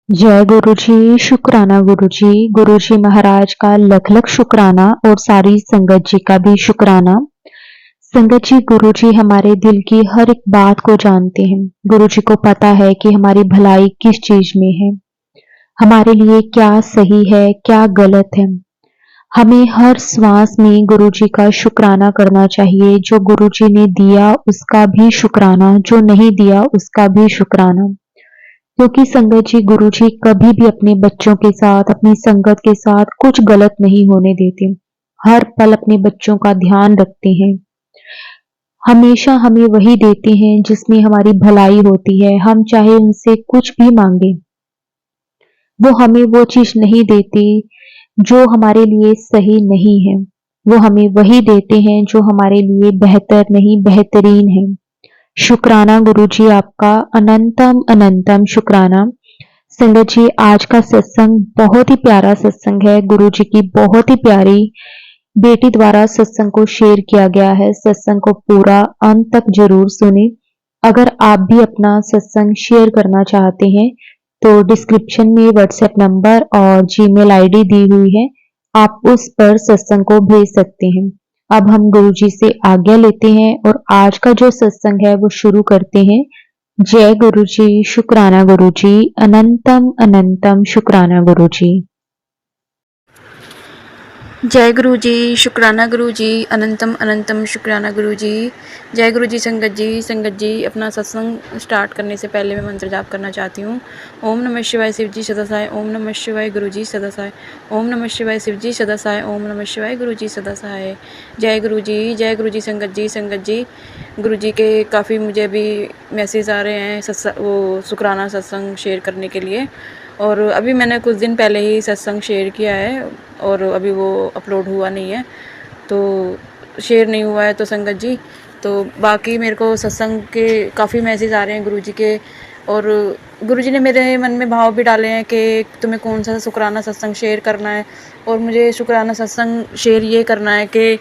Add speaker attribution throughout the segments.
Speaker 1: जय गुरु जी, शुक्राना गुरु जी। गुरु जी महाराज का लख लख शुक्राना और सारी संगत जी का भी शुक्राना। संगत जी, गुरु जी हमारे दिल की हर एक बात को जानते हैं। गुरु जी को पता है कि हमारी भलाई किस चीज में है, हमारे लिए क्या सही है क्या गलत है। हमें हर श्वास में गुरु जी का शुक्राना करना चाहिए। जो गुरु जी ने दिया उसका भी शुक्राना, जो नहीं दिया उसका भी शुक्राना। क्योंकि संगत जी, गुरु जी कभी भी अपने बच्चों के साथ, अपनी संगत के साथ कुछ गलत नहीं होने देते। हर पल अपने बच्चों का ध्यान रखते हैं। हमेशा हमें वही देते हैं जिसमें हमारी भलाई होती है। हम चाहे उनसे कुछ भी मांगे, वो हमें वो चीज नहीं देते जो हमारे लिए सही नहीं है। वो हमें वही देते हैं जो हमारे लिए बेहतर नहीं, बेहतरीन है। शुक्राना गुरु जी आपका, अनंतम अनंतम शुक्राना। संगत जी, आज का सत्संग बहुत ही प्यारा सत्संग है। गुरु जी की बहुत ही प्यारी बेटी द्वारा सत्संग को शेयर किया गया है। सत्संग को पूरा अंत तक जरूर सुने। अगर आप भी अपना सत्संग शेयर करना चाहते हैं तो डिस्क्रिप्शन में व्हाट्सएप नंबर और जीमेल आईडी दी हुई है, आप उस पर सत्संग को भेज सकते हैं। अब हम गुरु जी से आज्ञा लेते हैं और आज का जो सत्संग है वो शुरू करते हैं। जय गुरु जी, शुक्राना गुरु जी, अनंतम अनंतम शुक्राना गुरु जी।
Speaker 2: जय गुरु जी, शुक्राना गुरु जी, अनंतम अनंतम शुक्राना गुरु जी। जय गुरु जी। संगत जी अपना सत्संग स्टार्ट करने से पहले मैं मंत्र जाप करना चाहती हूँ। ओम नमः शिवाय शिव जी सदासाय, ओम नमः शिवाय गुरु जी सदासाय, ओम नमः शिवाय शिव जी सदासाय, ओम नमः शिवाय गुरु जी सदासाय। जय गुरु जी, जय गुरु जी। संगत जी गुरु जी के काफ़ी मुझे अभी मैसेज आ रहे हैं वो शुक्राना सत्संग शेयर करने के लिए। और अभी मैंने कुछ दिन पहले ही सत्संग शेयर किया है और अभी वो अपलोड हुआ नहीं है, तो शेयर नहीं हुआ है। तो संगत जी, तो बाकी मेरे को सत्संग के काफ़ी मैसेज आ रहे हैं गुरुजी के। और गुरुजी ने मेरे मन में भाव भी डाले हैं कि तुम्हें कौन सा शुक्राना सत्संग शेयर करना है। और मुझे शुक्राना सत्संग शेयर ये करना है कि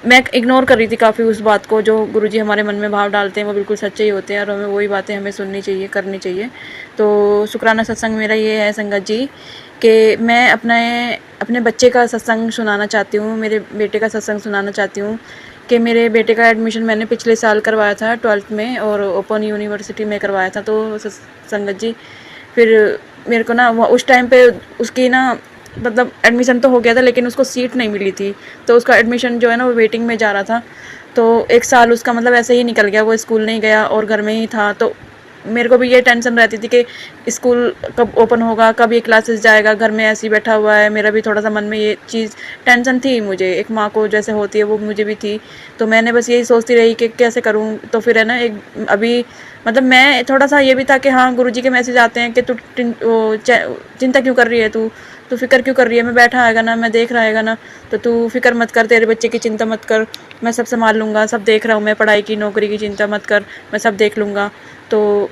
Speaker 2: मैं इग्नोर कर रही थी काफ़ी उस बात को जो गुरुजी हमारे मन में भाव डालते हैं वो बिल्कुल सच्चे ही होते हैं और हमें वही बातें हमें सुननी चाहिए, करनी चाहिए। तो शुक्राना सत्संग मेरा ये है संगत जी कि मैं अपने बच्चे का सत्संग सुनाना चाहती हूँ, मेरे बेटे का सत्संग सुनाना चाहती हूँ कि मेरे बेटे का एडमिशन मैंने पिछले साल करवाया था 12th में और ओपन यूनिवर्सिटी में करवाया था। तो संगत जी फिर मेरे को ना उस टाइम पे उसकी ना मतलब एडमिशन तो हो गया था लेकिन उसको सीट नहीं मिली थी। तो उसका एडमिशन जो है ना वो वेटिंग में जा रहा था। तो एक साल उसका मतलब ऐसे ही निकल गया, वो स्कूल नहीं गया और घर में ही था। तो मेरे को भी ये टेंशन रहती थी कि स्कूल कब ओपन होगा, कब ये क्लासेस जाएगा, घर में ऐसे ही बैठा हुआ है। मेरा भी थोड़ा सा मन में ये चीज़ टेंशन थी, मुझे एक माँ को जैसे होती है वो मुझे भी थी। तो मैंने बस यही सोचती रही कि कैसे करूँ। तो फिर है ना एक अभी मतलब मैं थोड़ा सा ये भी था कि हाँ गुरुजी के मैसेज आते हैं कि तू चिंता क्यों कर रही है, तू फिक्र क्यों कर रही है, मैं बैठा आएगा ना, मैं देख रहा आएगा ना, तो तू फिक्र मत कर, तेरे बच्चे की चिंता मत कर, मैं सब संभाल लूँगा, सब देख रहा हूँ मैं, पढ़ाई की नौकरी की चिंता मत कर, मैं सब देख लूँगा। तो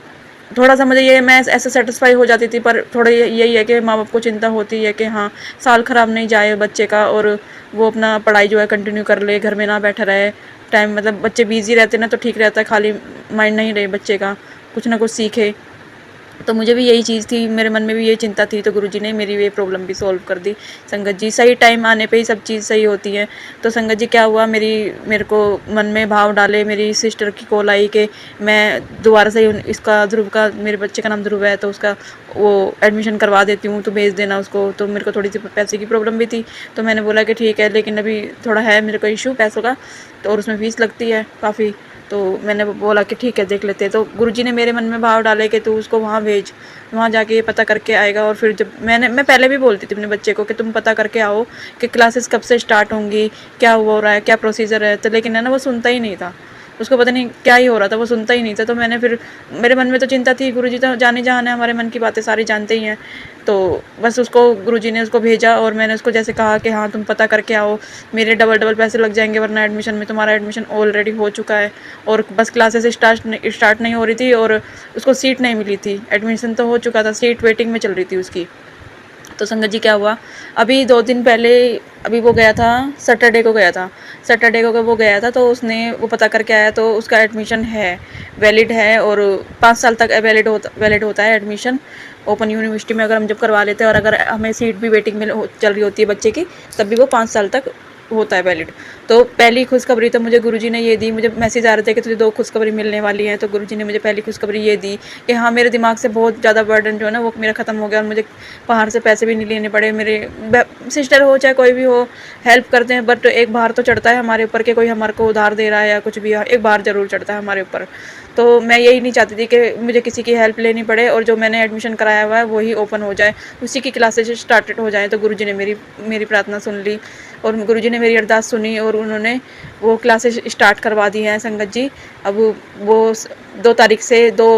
Speaker 2: थोड़ा सा मुझे ये मैं ऐसे सेटिस्फाई हो जाती थी। पर थोड़ा यही है कि माँ बाप को चिंता होती है कि हाँ साल ख़राब नहीं जाए बच्चे का और वो अपना पढ़ाई जो है कंटिन्यू कर ले, घर में ना बैठा रहे। टाइम मतलब बच्चे बिजी रहते ना तो ठीक रहता है, खाली माइंड नहीं रहे बच्चे का, कुछ ना कुछ सीखे। तो मुझे भी यही चीज़ थी, मेरे मन में भी यही चिंता थी। तो गुरुजी ने मेरी ये प्रॉब्लम भी सॉल्व कर दी। संगत जी सही टाइम आने पे ही सब चीज़ सही होती है। तो संगत जी क्या हुआ, मेरे को मन में भाव डाले, मेरी सिस्टर की कॉल आई कि मैं दोबारा से इसका ध्रुव का, मेरे बच्चे का नाम ध्रुव है तो उसका वो एडमिशन करवा देती हूँ, तो भेज देना उसको। तो मेरे को थोड़ी सी पैसे की प्रॉब्लम भी थी, तो मैंने बोला कि ठीक है, लेकिन अभी थोड़ा है मेरे को इशू पैसों का, तो और उसमें फ़ीस लगती है काफ़ी। तो मैंने बोला कि ठीक है देख लेते हैं। तो गुरुजी ने मेरे मन में भाव डाले कि तू उसको वहाँ भेज, वहाँ जाके ये पता करके आएगा। और फिर जब मैं पहले भी बोलती थी अपने बच्चे को कि तुम पता करके आओ कि क्लासेस कब से स्टार्ट होंगी, क्या हुआ हो रहा है, क्या प्रोसीजर है। तो लेकिन है ना वो सुनता ही नहीं था, उसको पता नहीं क्या ही हो रहा था, वो सुनता ही नहीं था। तो मैंने फिर मेरे मन में तो चिंता थी, गुरुजी तो जाने जहान है, हमारे मन की बातें सारी जानते ही हैं। तो बस उसको गुरुजी ने उसको भेजा और मैंने उसको जैसे कहा कि हाँ तुम पता करके आओ, मेरे डबल पैसे लग जाएंगे वरना एडमिशन में, तुम्हारा एडमिशन ऑलरेडी हो चुका है और बस क्लासेस स्टार्ट नहीं हो रही थी और उसको सीट नहीं मिली थी। एडमिशन तो हो चुका था, सीट वेटिंग में चल रही थी उसकी। तो संगत जी क्या हुआ, अभी 2 दिन पहले, अभी वो गया था, सैटरडे को गया था, सैटरडे को वो गया था, तो उसने वो पता करके आया तो उसका एडमिशन है, वैलिड है, और 5 साल तक वैलिड होता है एडमिशन ओपन यूनिवर्सिटी में अगर हम जब करवा लेते हैं, और अगर हमें सीट भी वेटिंग में चल रही होती है बच्चे की, तब भी वो 5 साल तक होता है वैलिड। तो पहली खुशखबरी तो मुझे गुरुजी ने ये दी, मुझे मैसेज आ रहे थे कि तुझे 2 खुशखबरी मिलने वाली हैं, तो गुरुजी ने मुझे पहली खुशखबरी ये दी कि हाँ, मेरे दिमाग से बहुत ज़्यादा बर्डन जो है ना वो मेरा ख़त्म हो गया, और मुझे बाहर से पैसे भी नहीं लेने पड़े। मेरे सिस्टर हो चाहे कोई भी हो, हेल्प करते हैं, बट एक बार तो चढ़ता है हमारे ऊपर कि कोई हमारे को उधार दे रहा है या कुछ भी, एक बार ज़रूर चढ़ता है हमारे ऊपर। तो मैं यही नहीं चाहती थी कि मुझे किसी की हेल्प लेनी पड़े, और जो मैंने एडमिशन कराया हुआ है वही ओपन हो जाए, उसी की क्लासेज स्टार्टेड हो जाए। तो गुरुजी ने मेरी प्रार्थना सुन ली, और गुरुजी ने मेरी अरदास सुनी, और उन्होंने वो क्लासेस स्टार्ट करवा दी हैं संगत जी। अब वो 2 तारीख से 2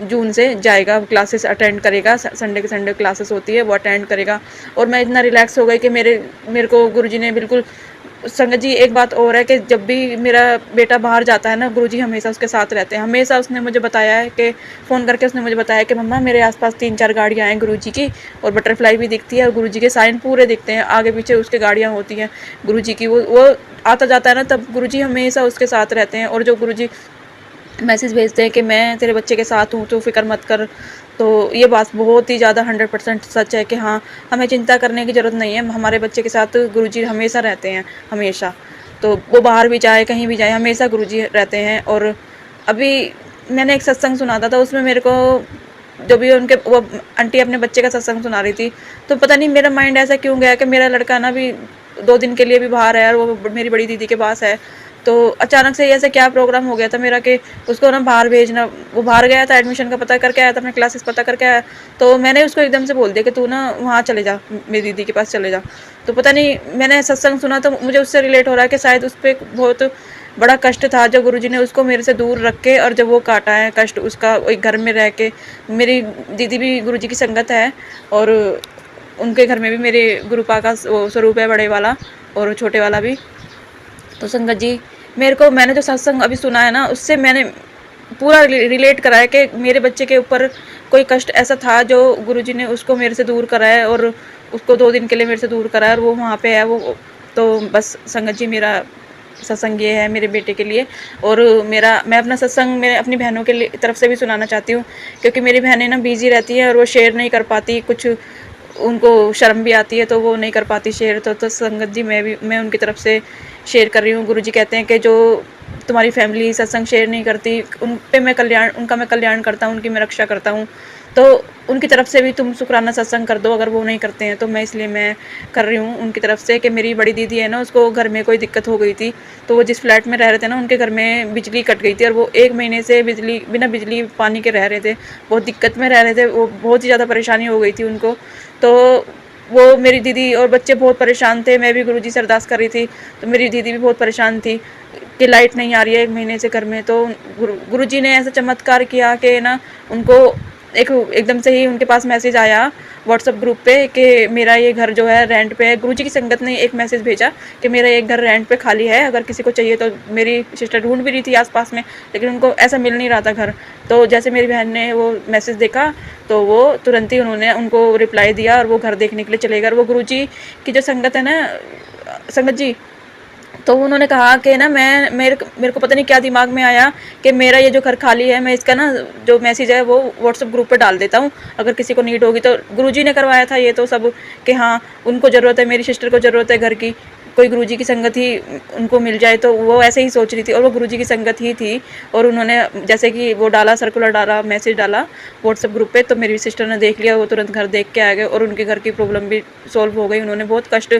Speaker 2: जून से जाएगा, क्लासेस अटेंड करेगा, संडे के संडे क्लासेस होती है वो अटेंड करेगा। और मैं इतना रिलैक्स हो गई कि मेरे को गुरुजी ने बिल्कुल, संगत जी एक बात और है कि जब भी मेरा बेटा बाहर जाता है ना, गुरुजी हमेशा उसके साथ रहते हैं। हमेशा उसने मुझे बताया है कि फ़ोन करके उसने मुझे बताया कि मम्मा मेरे आसपास 3-4 गाड़ियाँ हैं गुरुजी की, और बटरफ्लाई भी दिखती है, और गुरुजी के साइन पूरे दिखते हैं, आगे पीछे उसके गाड़ियाँ होती हैं गुरुजी की। वो आता जाता है ना, तब गुरुजी हमेशा उसके साथ रहते हैं। और जो गुरुजी मैसेज भेजते हैं कि मैं तेरे बच्चे के साथ हूँ, तो फ़िक्र मत कर। तो ये बात बहुत ही ज़्यादा 100% सच है कि हाँ, हमें चिंता करने की ज़रूरत नहीं है, हमारे बच्चे के साथ गुरुजी हमेशा रहते हैं, हमेशा। तो वो बाहर भी जाए, कहीं भी जाए, हमेशा गुरुजी रहते हैं। और अभी मैंने एक सत्संग सुना था, तो उसमें मेरे को जो भी उनके वो आंटी अपने बच्चे का सत्संग सुना रही थी, तो पता नहीं मेरा माइंड ऐसा क्यों गया कि मेरा लड़का ना भी 2 दिन के लिए भी बाहर है, और वो मेरी बड़ी दीदी के पास है। तो अचानक से ऐसे क्या प्रोग्राम हो गया था मेरा कि उसको ना बाहर भेजना, वो बाहर गया था, एडमिशन का पता करके आया था, अपने क्लासेस पता करके आया। तो मैंने उसको एकदम से बोल दिया कि तू ना वहाँ चले जा, मेरी दीदी के पास चले जा। तो पता नहीं, मैंने सत्संग सुना तो मुझे उससे रिलेट हो रहा है कि शायद उस पर बहुत बड़ा कष्ट था, जो गुरुजी ने उसको मेरे से दूर रख के, और जब वो काटा है कष्ट उसका एक घर में रह के। मेरी दीदी भी गुरुजी की संगत है, और उनके घर में भी मेरे गुरुपा का वो स्वरूप है, बड़े वाला और छोटे वाला भी। तो संगत जी, मैंने जो सत्संग अभी सुना है ना, उससे मैंने पूरा रिलेट करा है कि मेरे बच्चे के ऊपर कोई कष्ट ऐसा था जो गुरुजी ने उसको मेरे से दूर करा है, और उसको 2 दिन के लिए मेरे से दूर करा है, और वो वहाँ पे है वो। तो बस संगत जी, मेरा सत्संग ये है मेरे बेटे के लिए। और मैं अपना सत्संग मेरे अपनी बहनों के लिए तरफ से भी सुनाना चाहती हूँ, क्योंकि मेरी बहनें ना बिजी रहती हैं, और वो शेयर नहीं कर पाती, कुछ उनको शर्म भी आती है, तो वो नहीं कर पाती शेयर। तो संगत जी, मैं उनकी तरफ से शेयर कर रही हूँ। गुरुजी कहते हैं कि जो तुम्हारी फैमिली सत्संग शेयर नहीं करती, उनका मैं कल्याण करता हूँ, उनकी मैं रक्षा करता हूँ। तो उनकी तरफ से भी तुम शुक्राना सत्संग कर दो, अगर वो नहीं करते हैं तो। इसलिए मैं कर रही हूँ उनकी तरफ से कि मेरी बड़ी दीदी है ना, उसको घर में कोई दिक्कत हो गई थी, तो वो जिस फ्लैट में रह रहे थे ना, उनके घर में बिजली कट गई थी, और वो 1 महीने से बिना बिजली पानी के रह रहे थे, बहुत दिक्कत में रह रहे थे, वो बहुत ही ज़्यादा परेशानी हो गई थी उनको। तो वो मेरी दीदी और बच्चे बहुत परेशान थे, मैं भी गुरुजी से अरदास कर रही थी, तो मेरी दीदी भी बहुत परेशान थी कि लाइट नहीं आ रही है 1 महीने से घर में। तो गुरुजी ने ऐसा चमत्कार किया कि ना, उनको एकदम से ही उनके पास मैसेज आया व्हाट्सएप ग्रुप पे कि मेरा ये घर जो है रेंट पे है। गुरुजी की संगत ने एक मैसेज भेजा कि मेरा एक घर रेंट पे खाली है, अगर किसी को चाहिए तो। मेरी सिस्टर ढूंढ भी रही थी आसपास में, लेकिन उनको ऐसा मिल नहीं रहा था घर। तो जैसे मेरी बहन ने वो मैसेज देखा, तो वो तुरंत ही उन्होंने उनको रिप्लाई दिया, और वो घर देखने के लिए चले गए। वो गुरुजी की जो संगत है ना संगत जी, तो उन्होंने कहा कि ना मेरे को पता नहीं क्या दिमाग में आया कि मेरा ये जो घर खाली है, मैं इसका ना जो मैसेज है वो व्हाट्सएप ग्रुप पे डाल देता हूँ, अगर किसी को नीड होगी तो। गुरुजी ने करवाया था ये तो सब, कि हाँ उनको ज़रूरत है, मेरी सिस्टर को ज़रूरत है घर की, कोई गुरुजी की संगत ही उनको मिल जाए। तो वो ऐसे ही सोच रही थी, और वो गुरुजी की संगत ही थी। और उन्होंने जैसे कि वो डाला, सर्कुलर डाला, मैसेज डाला व्हाट्सएप ग्रुप पे, तो मेरी सिस्टर ने देख लिया, वो तुरंत घर देख के आ गए, और उनके घर की प्रॉब्लम भी सॉल्व हो गई। उन्होंने बहुत कष्ट,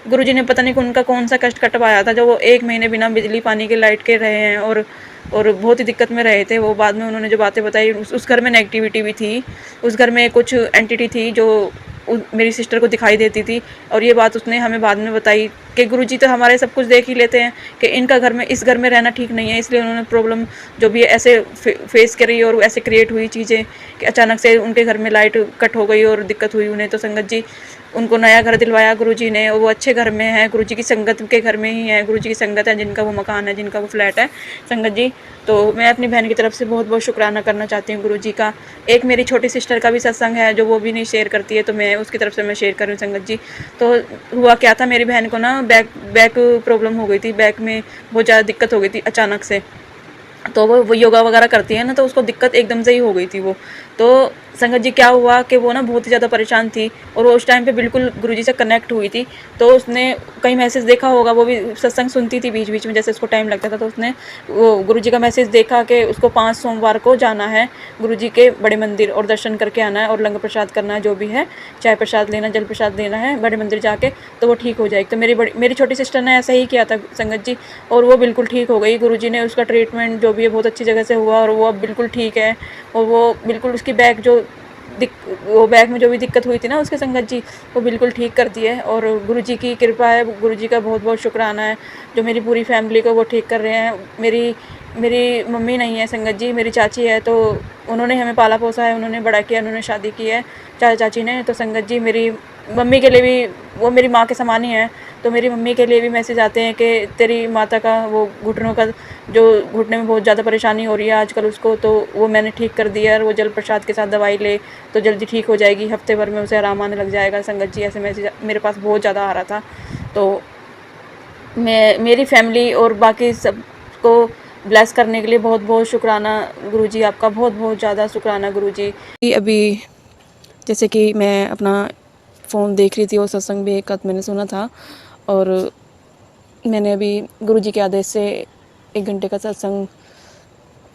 Speaker 2: गुरुजी ने पता नहीं उनका कौन सा कष्ट कटवाया था, जो वो 1 महीने बिना बिजली पानी के लाइट के रहे हैं, और बहुत ही दिक्कत में रहे थे वो। बाद में उन्होंने जो बातें बताई, उस घर में नेगेटिविटी भी थी, उस घर में कुछ एंटिटी थी जो मेरी सिस्टर को दिखाई देती थी। और ये बात उसने हमें बाद में बताई कि गुरुजी तो हमारे सब कुछ देख ही लेते हैं, कि इनका घर में, इस घर में रहना ठीक नहीं है। इसलिए उन्होंने प्रॉब्लम जो भी ऐसे फेस करी, और ऐसे क्रिएट हुई चीज़ें कि अचानक से उनके घर में लाइट कट हो गई और दिक्कत हुई उन्हें। तो संगत जी, उनको नया घर दिलवाया गुरुजी ने, और वो अच्छे घर में है, गुरुजी की संगत के घर में ही है, गुरुजी की संगत है, जिनका वो मकान है, जिनका वो फ्लैट है संगत जी। तो मैं अपनी बहन की तरफ से बहुत बहुत शुक्राना करना चाहती हूँ गुरुजी का। एक मेरी छोटी सिस्टर का भी सत्संग है, जो वो भी नहीं शेयर करती है, तो मैं उसकी तरफ से मैं शेयर कर रही हूँ संगत जी। तो हुआ क्या था, मेरी बहन को ना बैक प्रॉब्लम हो गई थी, बैक में बहुत ज़्यादा दिक्कत हो गई थी अचानक से। तो वो योगा वगैरह करती है ना, तो उसको दिक्कत एकदम से ही हो गई थी वो। तो संगत जी क्या हुआ कि वो ना बहुत ही ज़्यादा परेशान थी, और वो उस टाइम पे बिल्कुल गुरुजी से कनेक्ट हुई थी। तो उसने कहीं मैसेज देखा होगा, वो भी सत्संग सुनती थी बीच बीच में, जैसे उसको टाइम लगता था। तो उसने वो गुरुजी का मैसेज देखा कि उसको 5 सोमवार को जाना है गुरुजी के बड़े मंदिर और दर्शन करके आना है और लंगर प्रसाद करना है, जो भी है, चाय प्रसाद लेना, जल प्रसाद लेना है बड़े मंदिर जाके, तो वो ठीक हो जाएगी। तो मेरी छोटी सिस्टर ने ऐसा ही किया था संगत जी, और वो बिल्कुल ठीक हो गई। गुरुजी ने उसका ट्रीटमेंट जो भी है बहुत अच्छी जगह से हुआ, और वो अब बिल्कुल ठीक है। और वो बिल्कुल उसकी बैक वो बैक में जो भी दिक्कत हुई थी ना उसके संगत जी, वो बिल्कुल ठीक कर दी है। और गुरुजी की कृपा है, गुरुजी का बहुत बहुत शुक्राना है जो मेरी पूरी फैमिली को वो ठीक कर रहे हैं। मेरी मम्मी नहीं है संगत जी, मेरी चाची है, तो उन्होंने हमें पाला पोसा है, उन्होंने बड़ा किया, उन्होंने शादी की है चाचा चाची ने। तो संगत जी मेरी मम्मी के लिए भी, वो मेरी माँ के समान ही है, तो मेरी मम्मी के लिए भी मैसेज आते हैं कि तेरी माता का वो घुटनों का, जो घुटने में बहुत ज़्यादा परेशानी हो रही है आजकल उसको, तो वो मैंने ठीक कर दिया है, और वो जल प्रसाद के साथ दवाई ले तो जल्दी ठीक हो जाएगी, हफ्ते भर में उसे आराम आने लग जाएगा। संगत जी ऐसे मैसेज मेरे पास बहुत ज़्यादा आ रहा था। तो मेरी फैमिली और बाकी सबको ब्लेस करने के लिए बहुत बहुत शुक्राना गुरुजी, आपका बहुत बहुत ज़्यादा शुक्राना गुरुजी। अभी जैसे कि मैं अपना फ़ोन देख रही थी और सत्संग भी एक आध मैंने सुना था, और मैंने अभी गुरुजी के आदेश से 1 घंटे का सत्संग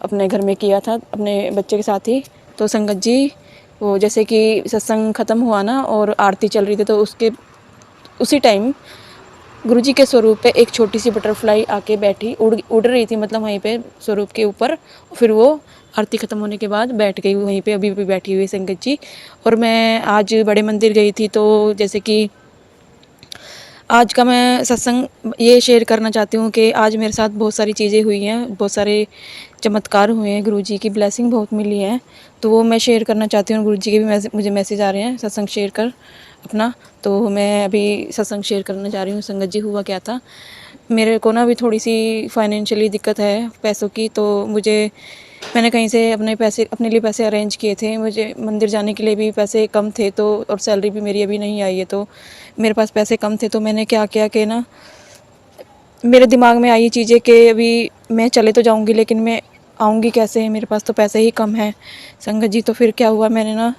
Speaker 2: अपने घर में किया था अपने बच्चे के साथ ही। तो संगत जी वो जैसे कि सत्संग ख़त्म हुआ ना और आरती चल रही थी, तो उसी टाइम गुरुजी के स्वरूप पे एक छोटी सी बटरफ्लाई आके बैठी, उड़ रही थी, मतलब वहीं पे स्वरूप के ऊपर। फिर वो आरती ख़त्म होने के बाद बैठ गई वहीं पे, अभी भी बैठी हुई संगत जी। और मैं आज बड़े मंदिर गई थी, तो जैसे कि आज का मैं सत्संग ये शेयर करना चाहती हूँ कि आज मेरे साथ बहुत सारी चीज़ें हुई हैं, बहुत सारे चमत्कार हुए हैं, गुरुजी की ब्लेसिंग बहुत मिली है। तो वो मैं शेयर करना चाहती हूँ। गुरुजी के भी मुझे मैसेज आ रहे हैं सत्संग शेयर कर अपना। तो मैं अभी सत्संग शेयर करना चाह रही हूँ। संगत जी हुआ क्या था, मेरे को ना अभी थोड़ी सी फाइनेंशियली दिक्कत है पैसों की, तो मैंने कहीं से अपने लिए पैसे अरेंज किए थे। मुझे मंदिर जाने के लिए भी पैसे कम थे, तो और सैलरी भी मेरी अभी नहीं आई है, तो मेरे पास पैसे कम थे। तो मैंने क्या किया कि ना, मेरे दिमाग में आई चीज़ें कि अभी मैं चले तो जाऊंगी, लेकिन मैं आऊँगी कैसे, मेरे पास तो पैसे ही कम हैं संगत जी। तो फिर क्या हुआ, मैंने ना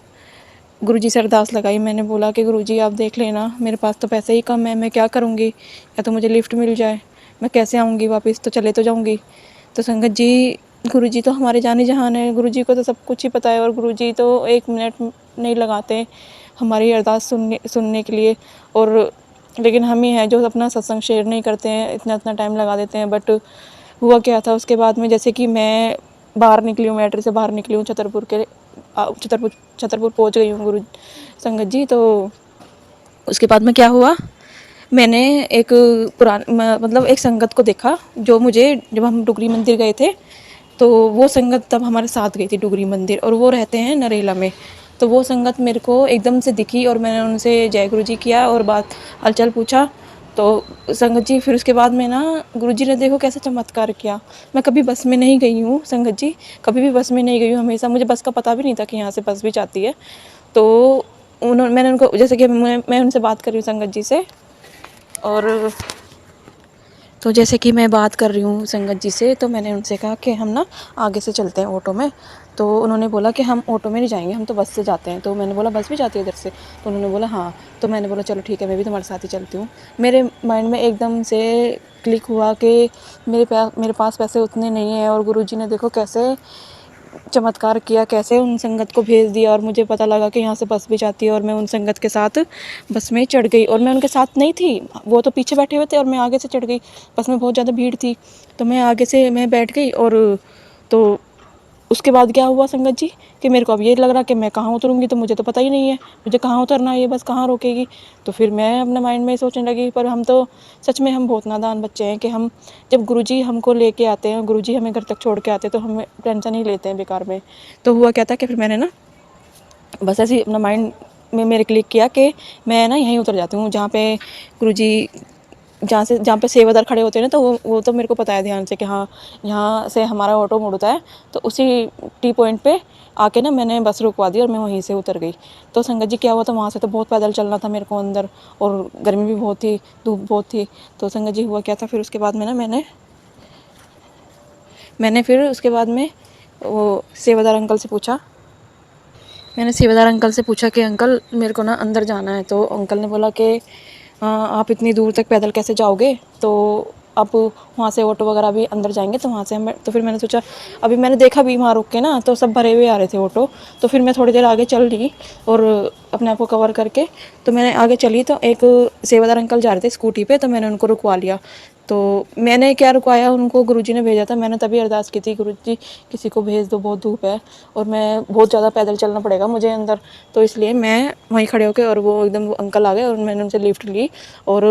Speaker 2: गुरुजी से अरदास लगाई। मैंने बोला कि गुरुजी आप देख लेना, मेरे पास तो पैसे ही कम है, मैं क्या करूँगी, या तो मुझे लिफ्ट मिल जाए, मैं कैसे आऊँगी वापस, तो चले तो जाऊँगी। तो संगत जी गुरुजी तो हमारे जाने जहान है, गुरुजी को तो सब कुछ ही पता है, और गुरुजी तो 1 मिनट नहीं लगाते हमारी अरदास सुनने के लिए। और लेकिन हम ही हैं जो अपना सत्संग शेयर नहीं करते हैं, इतना टाइम लगा देते हैं। बट हुआ क्या था उसके बाद में, जैसे कि मैं बाहर निकली हूँ, मैट्री से बाहर निकली हूँ, छतरपुर पहुँच गई हूँ गुरु संगत जी। तो उसके बाद में क्या हुआ, मैंने एक मतलब एक संगत को देखा, जो मुझे, जब हम डुगरी मंदिर गए थे, तो वो संगत तब हमारे साथ गई थी डुगरी मंदिर, और वो रहते हैं नरेला में। तो वो संगत मेरे को एकदम से दिखी, और मैंने उनसे जय गुरु जी किया और बात हालचाल पूछा। तो संगत जी फिर उसके बाद में ना, गुरु जी ने देखो कैसे चमत्कार किया। मैं कभी बस में नहीं गई हूँ संगत जी, कभी भी बस में नहीं गई हूँ, हमेशा मुझे बस का पता भी नहीं था कि यहाँ से बस भी जाती है। तो मैंने उनको, जैसे कि मैं उनसे बात कर रही हूँ संगत जी से, और तो जैसे कि मैं बात कर रही हूँ संगत जी से, तो मैंने उनसे कहा कि हम ना आगे से चलते हैं ऑटो में। तो उन्होंने बोला कि हम ऑटो में नहीं जाएंगे, हम तो बस से जाते हैं। तो मैंने बोला बस भी जाती है इधर से, तो उन्होंने बोला हाँ। तो मैंने बोला चलो ठीक है, मैं भी तुम्हारे साथ ही चलती हूँ। मेरे माइंड में एकदम से क्लिक हुआ कि मेरे पास पैसे उतने नहीं हैं, और गुरुजी ने देखो कैसे चमत्कार किया, कैसे उन संगत को भेज दिया, और मुझे पता लगा कि यहाँ से बस भी जाती है, और मैं उन संगत के साथ बस में चढ़ गई। और मैं उनके साथ नहीं थी, वो तो पीछे बैठे हुए थे और मैं आगे से चढ़ गई। बस में बहुत ज़्यादा भीड़ थी, तो मैं आगे से मैं बैठ गई। और तो उसके बाद क्या हुआ संगत जी, कि मेरे को अब ये लग रहा कि मैं कहाँ उतरूँगी, तो मुझे तो पता ही नहीं है मुझे कहाँ उतरना है, ये बस कहाँ रोकेगी। तो फिर मैं अपने माइंड में सोचने लगी, पर हम तो सच में हम बहुत नादान बच्चे हैं कि हम जब गुरुजी हमको लेके आते हैं, गुरुजी हमें घर तक छोड़ के आते हैं, तो हम टेंशन ही लेते हैं बेकार में। तो हुआ क्या था कि फिर मैंने ना बस ऐसे ही अपना माइंड में मेरे क्लिक किया कि मैं ना यहीं उतर जाती हूँ, जहाँ पे गुरुजी जहाँ पे सेवादार खड़े होते हैं ना, तो वो तो मेरे को पता है ध्यान से कि हाँ यहाँ से हमारा ऑटो मुड़ता है। तो उसी टी पॉइंट पे आके ना मैंने बस रुकवा दी और मैं वहीं से उतर गई। तो संगत जी क्या हुआ था, वहाँ से तो बहुत पैदल चलना था मेरे को अंदर, और गर्मी भी बहुत थी, धूप बहुत थी। तो संगत जी हुआ क्या था, फिर उसके बाद में ना मैंने फिर उसके बाद में वो सेवादार अंकल से पूछा। मैंने सेवादार अंकल से पूछा कि अंकल मेरे को ना अंदर जाना है। तो अंकल ने बोला कि आप इतनी दूर तक पैदल कैसे जाओगे, तो आप वहाँ से ऑटो वगैरह भी अंदर जाएंगे तो वहाँ से हम। तो फिर मैंने सोचा, अभी मैंने देखा भी वहाँ रुक के ना, तो सब भरे हुए आ रहे थे ऑटो। तो फिर मैं थोड़ी देर आगे चल रही और अपने आप को कवर करके तो मैंने आगे चली, तो एक सेवादार अंकल जा रहे थे स्कूटी पे, तो मैंने उनको रुकवा लिया। तो मैंने क्या रुकवाया, उनको गुरुजी ने भेजा था। मैंने तभी अरदास की थी, गुरुजी किसी को भेज दो, बहुत धूप है और मैं बहुत ज़्यादा पैदल चलना पड़ेगा मुझे अंदर। तो इसलिए मैं वहीं खड़े होकर, और वो एकदम अंकल आ गए और मैंने उनसे लिफ्ट ली। और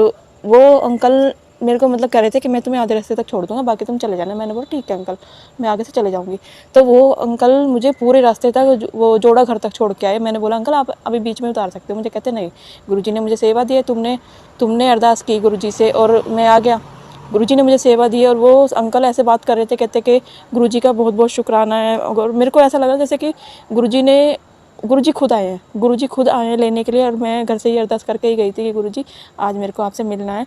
Speaker 2: वो अंकल मेरे को मतलब कह रहे थे कि मैं तुम्हें आधे रास्ते तक छोड़ दूंगा, बाकी तुम चले जाना। मैंने बोला ठीक है अंकल, मैं आगे से चले जाऊंगी। तो वो अंकल मुझे पूरे रास्ते तक वो जोड़ा घर तक छोड़ के आए। मैंने बोला अंकल आप अभी बीच में उतार सकते हो मुझे। कहते नहीं, गुरुजी ने मुझे सेवा दी है, तुमने अरदास की गुरुजी से और मैं आ गया। गुरुजी ने मुझे सेवा दी। और वो अंकल ऐसे बात कर रहे थे, कहते कि गुरुजी का बहुत बहुत शुक्राना है। और मेरे को ऐसा लगा जैसे कि गुरुजी खुद आए हैं, गुरुजी खुद आए हैं लेने के लिए। और मैं घर से ही अरदास करके ही गई थी कि गुरुजी आज मेरे को आपसे मिलना है।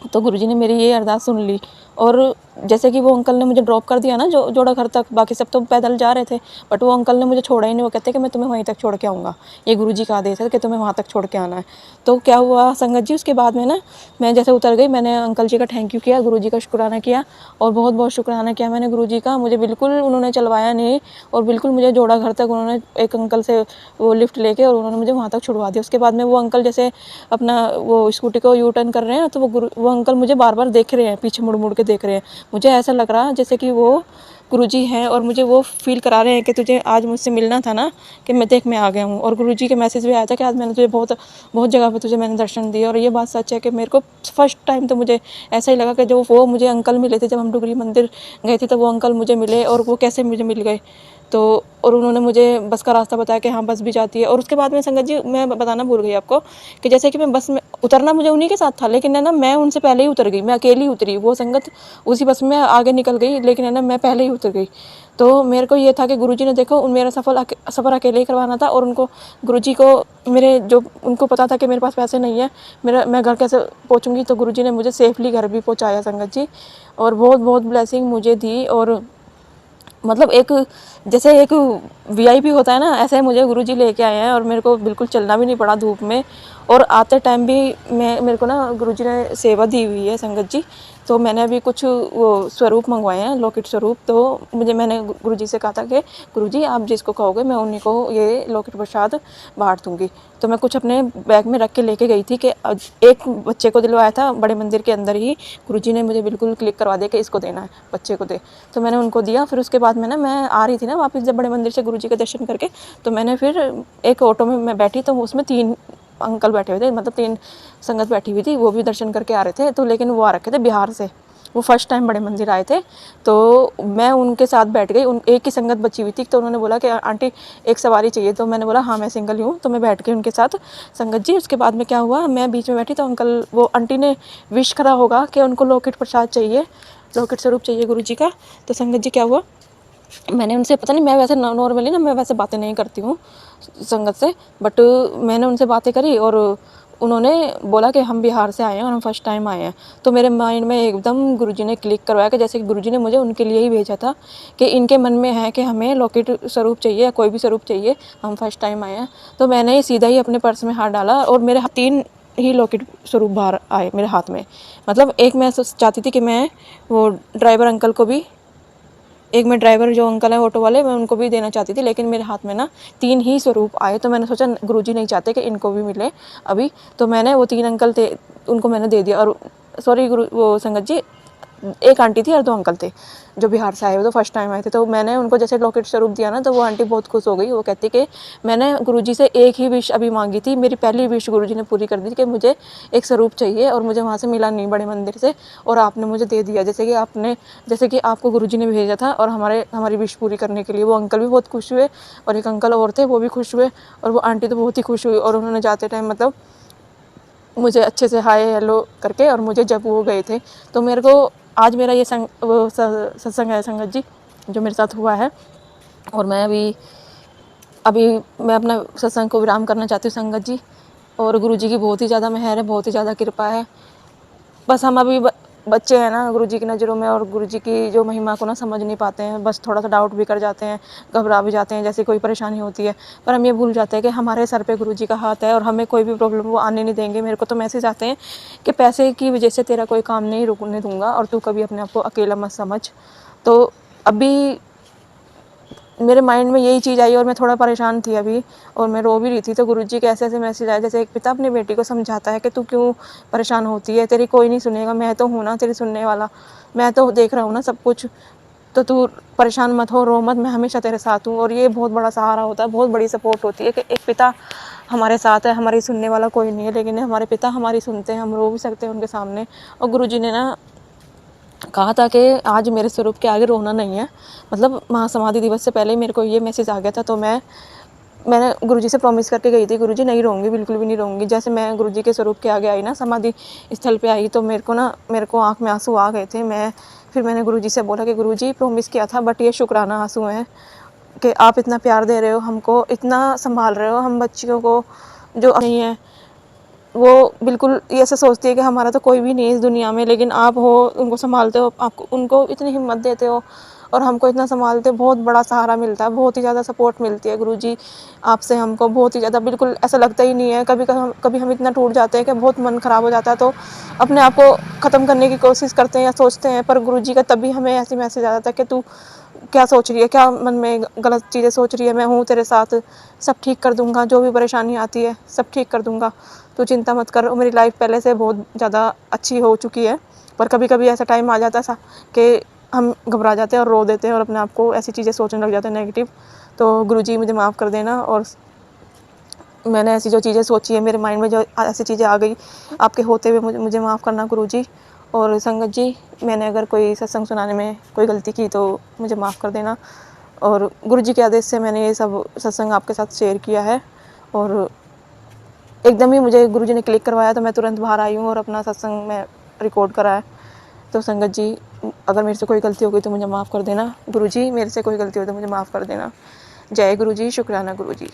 Speaker 2: तो गुरुजी ने मेरी ये अरदास सुन ली। और जैसे कि वो अंकल ने मुझे ड्रॉप कर दिया ना जोड़ा घर तक, बाकी सब तो पैदल जा रहे थे, बट वो अंकल ने मुझे छोड़ा ही नहीं। वो कहते कि मैं तुम्हें वहीं तक छोड़ के आऊँगा, ये गुरुजी का आदेश है कि तुम्हें वहाँ तक छोड़ के आना है। तो क्या हुआ संगत जी, उसके बाद में ना मैं जैसे उतर गई, मैंने अंकल जी का थैंक यू किया, गुरुजी का शुक्राना किया और बहुत बहुत शुक्राना किया मैंने गुरुजी का। मुझे बिल्कुल उन्होंने चलवाया नहीं और बिल्कुल मुझे जोड़ा घर तक उन्होंने एक अंकल से वो लिफ्ट लेके और उन्होंने मुझे वहाँ तक छुड़वा दिया। उसके बाद में वो अंकल जैसे अपना वो स्कूटी को यू टर्न कर रहे हैं, तो वो अंकल मुझे बार बार देख रहे हैं, पीछे मुड़ मुड़ के देख रहे हैं। मुझे ऐसा लग रहा जैसे कि वो गुरुजी हैं और मुझे वो फील करा रहे हैं कि तुझे आज मुझसे मिलना था ना, कि मैं देख मैं आ गया हूँ। और गुरुजी के मैसेज भी आया था कि आज मैंने तुझे बहुत बहुत जगह पे तुझे मैंने दर्शन दिए। और ये बात सच है कि मेरे को फर्स्ट टाइम तो मुझे ऐसा ही लगा कि जो वो मुझे अंकल मिले थे, जब हम डुगरी मंदिर गए थे, तो वो अंकल मुझे मिले और वो कैसे मुझे मिल गए। तो और उन्होंने मुझे बस का रास्ता बताया कि हाँ बस भी जाती है। और उसके बाद में संगत जी मैं बताना भूल गई आपको कि जैसे कि मैं बस में उतरना मुझे उन्हीं के साथ था, लेकिन है ना मैं उनसे पहले ही उतर गई, मैं अकेली उतरी। वो संगत उसी बस में आगे निकल गई, लेकिन है ना मैं पहले ही उतर गई। तो मेरे को ये था कि गुरुजी ने देखो मेरा सफ़र अकेले ही करवाना था। और उनको गुरुजी को उनको पता था कि मेरे पास पैसे नहीं है, मैं घर कैसे पहुँचूँगी। तो गुरुजी ने मुझे सेफली घर भी पहुँचाया संगत जी, और बहुत बहुत ब्लेसिंग मुझे दी। और मतलब जैसे एक वीआईपी होता है ना, ऐसे मुझे गुरुजी लेके आए हैं और मेरे को बिल्कुल चलना भी नहीं पड़ा धूप में। और आते टाइम भी मेरे को ना गुरुजी ने सेवा दी हुई है संगत जी। तो मैंने अभी कुछ वो स्वरूप मंगवाए हैं, लॉकेट स्वरूप। तो मैंने गुरुजी से कहा था कि गुरुजी आप जिसको कहोगे मैं उन्हीं को ये लॉकेट प्रसाद बांट दूँगी। तो मैं कुछ अपने बैग में रख के लेके गई थी कि एक बच्चे को दिलवाया था बड़े मंदिर के अंदर ही, गुरुजी ने मुझे बिल्कुल क्लिक करवा दिया कि इसको देना है, बच्चे को दे। तो मैंने उनको दिया। फिर उसके बाद में ना मैं आ रही थी ना वापस जब बड़े मंदिर से गुरुजी के दर्शन करके, तो मैंने फिर एक ऑटो में मैं बैठी, तो उसमें 3 अंकल बैठे हुए थे, मतलब 3 संगत बैठी हुई थी, वो भी दर्शन करके आ रहे थे। तो लेकिन वो आ रखे थे बिहार से, वो फर्स्ट टाइम बड़े मंदिर आए थे। तो मैं उनके साथ बैठ गई, एक ही संगत बची हुई थी। तो उन्होंने बोला कि आंटी एक सवारी चाहिए। तो मैंने बोला हाँ मैं सिंगल ही हूँ। तो मैं बैठ गई उनके साथ संगत जी। उसके बाद में क्या हुआ, मैं बीच में बैठी, तो अंकल वो आंटी ने विश करा होगा कि उनको लॉकेट प्रसाद चाहिए, लॉकेट स्वरूप चाहिए गुरुजी का। तो संगत जी क्या हुआ, मैंने उनसे, पता नहीं मैं वैसे नॉर्मली ना मैं वैसे बातें नहीं करती हूँ संगत से, बट मैंने उनसे बातें करी और उन्होंने बोला कि हम बिहार से आए हैं और हम फर्स्ट टाइम आए हैं। तो मेरे माइंड में एकदम गुरुजी ने क्लिक करवाया कि जैसे कि गुरुजी ने मुझे उनके लिए ही भेजा था कि इनके मन में है कि हमें लॉकेट स्वरूप चाहिए या कोई भी स्वरूप चाहिए, हम फर्स्ट टाइम आए हैं। तो मैंने सीधा ही अपने पर्स में हाथ डाला और मेरे 3 ही लॉकेट स्वरूप बाहर आए मेरे हाथ में। मतलब एक मैं चाहती थी कि मैं वो ड्राइवर अंकल को भी, एक मैं ड्राइवर जो अंकल है ऑटो वाले, मैं उनको भी देना चाहती थी, लेकिन मेरे हाथ में ना 3 ही स्वरूप आए। तो मैंने सोचा गुरुजी नहीं चाहते कि इनको भी मिले अभी, तो मैंने वो 3 अंकल थे उनको मैंने दे दिया। और सॉरी वो संगत जी, एक आंटी थी और 2 अंकल थे जो बिहार से आए हुए, तो फर्स्ट टाइम आए थे। तो मैंने उनको जैसे लॉकेट स्वरूप दिया ना, तो वो आंटी बहुत खुश हो गई। वो कहती कि मैंने गुरुजी से एक ही विश अभी मांगी थी, मेरी पहली विश गुरुजी ने पूरी कर दी कि मुझे एक स्वरूप चाहिए और मुझे वहाँ से मिला नहीं बड़े मंदिर से, और आपने मुझे दे दिया। जैसे कि आपको गुरुजी ने भेजा था और हमारी विश पूरी करने के लिए। वो अंकल भी बहुत खुश हुए और एक अंकल और थे वो भी खुश हुए और वो आंटी तो बहुत ही खुश हुई। और उन्होंने जाते टाइम मतलब
Speaker 3: मुझे अच्छे से हाय हेलो करके, और मुझे जब वो गए थे तो मेरे को आज मेरा ये सत्संग है संगत जी जो मेरे साथ हुआ है। और मैं अभी मैं अपना सत्संग को विराम करना चाहती हूँ संगत जी। और गुरु जी की बहुत ही ज़्यादा मेहर है, बहुत ही ज़्यादा कृपा है। बस हम अभी बच्चे हैं ना गुरु जी की नज़रों में, और गुरु जी की जो महिमा को ना समझ नहीं पाते हैं। बस थोड़ा सा डाउट भी कर जाते हैं, घबरा भी जाते हैं जैसे कोई परेशानी होती है। पर हम ये भूल जाते हैं कि हमारे सर पे गुरु जी का हाथ है और हमें कोई भी प्रॉब्लम वो आने नहीं देंगे। मेरे को तो मैसेज आते हैं कि पैसे की वजह से तेरा कोई काम नहीं रुकने दूंगा और तू कभी अपने आप को अकेला मत समझ। तो अभी मेरे माइंड में यही चीज़ आई और मैं थोड़ा परेशान थी अभी, और मैं रो भी रही थी। तो गुरुजी के ऐसे ऐसे मैसेज आए, जैसे एक पिता अपनी बेटी को समझाता है कि तू क्यों परेशान होती है, तेरी कोई नहीं सुनेगा, मैं तो हूँ ना तेरी सुनने वाला, मैं तो देख रहा हूँ ना सब कुछ, तो तू परेशान मत हो, रो मत, मैं हमेशा तेरे साथ हूँ। और ये बहुत बड़ा सहारा होता है, बहुत बड़ी सपोर्ट होती है कि एक पिता हमारे साथ है। हमारी सुनने वाला कोई नहीं है, लेकिन हमारे पिता हमारी सुनते हैं, हम रो भी सकते हैं उनके सामने। और गुरुजी ने ना कहा था कि आज मेरे स्वरूप के आगे रोना नहीं है। मतलब महासमाधि दिवस से पहले ही मेरे को ये मैसेज आ गया था। तो मैंने गुरुजी से प्रॉमिस करके गई थी, गुरुजी नहीं रहूँगी, बिल्कुल भी नहीं रहूँगी। जैसे मैं गुरुजी के स्वरूप के आगे आई ना, समाधि स्थल पे आई, तो मेरे को आँख में आंसू आ गए थे। फिर मैंने गुरुजी से बोला कि गुरुजी प्रॉमिस किया था, बट ये शुक्राना आंसू हैं कि आप इतना प्यार दे रहे हो हमको, इतना संभाल रहे हो हम बच्चियों को जो नहीं है, वो बिल्कुल ये ऐसा सोचती है कि हमारा तो कोई भी नहीं है इस दुनिया में, लेकिन आप हो, उनको संभालते हो, आपको उनको इतनी हिम्मत देते हो और हमको इतना संभालते हो। बहुत बड़ा सहारा मिलता है, बहुत ही ज़्यादा सपोर्ट मिलती है गुरुजी आपसे हमको, बहुत ही ज़्यादा। बिल्कुल ऐसा लगता ही नहीं है। कभी हम इतना टूट जाते हैं कि बहुत मन ख़राब हो जाता है, तो अपने आप को ख़त्म करने की कोशिश करते हैं या सोचते हैं। पर गुरुजी का तभी हमें ऐसे मैसेज आ जाता है कि तू क्या सोच रही है, क्या मन में गलत चीज़ें सोच रही है, मैं हूँ तेरे साथ, सब ठीक कर दूंगा, जो भी परेशानी आती है सब ठीक कर दूंगा, तू चिंता मत कर। मेरी लाइफ पहले से बहुत ज़्यादा अच्छी हो चुकी है, पर कभी कभी ऐसा टाइम आ जाता है कि हम घबरा जाते हैं और रो देते हैं और अपने आप को ऐसी चीज़ें सोचने लग जाते हैं नेगेटिव। तो गुरुजी मुझे माफ़ कर देना। और मैंने ऐसी जो चीज़ें सोची है, मेरे माइंड में जो ऐसी चीज़ें आ गई, आपके होते हुए मुझे माफ़ करना गुरुजी। और संगत जी, मैंने अगर कोई सत्संग सुनाने में कोई गलती की तो मुझे माफ़ कर देना। और गुरुजी के आदेश से मैंने ये सब सत्संग आपके साथ शेयर किया है, और एकदम ही मुझे गुरुजी ने क्लिक करवाया तो मैं तुरंत बाहर आई हूँ और अपना सत्संग में रिकॉर्ड करा है। तो संगत जी, अगर मेरे से कोई गलती हो गई तो मुझे माफ़ कर देना। गुरुजी, मेरे से कोई गलती हो तो मुझे माफ़ कर देना। जय गुरुजी, शुक्राना गुरुजी।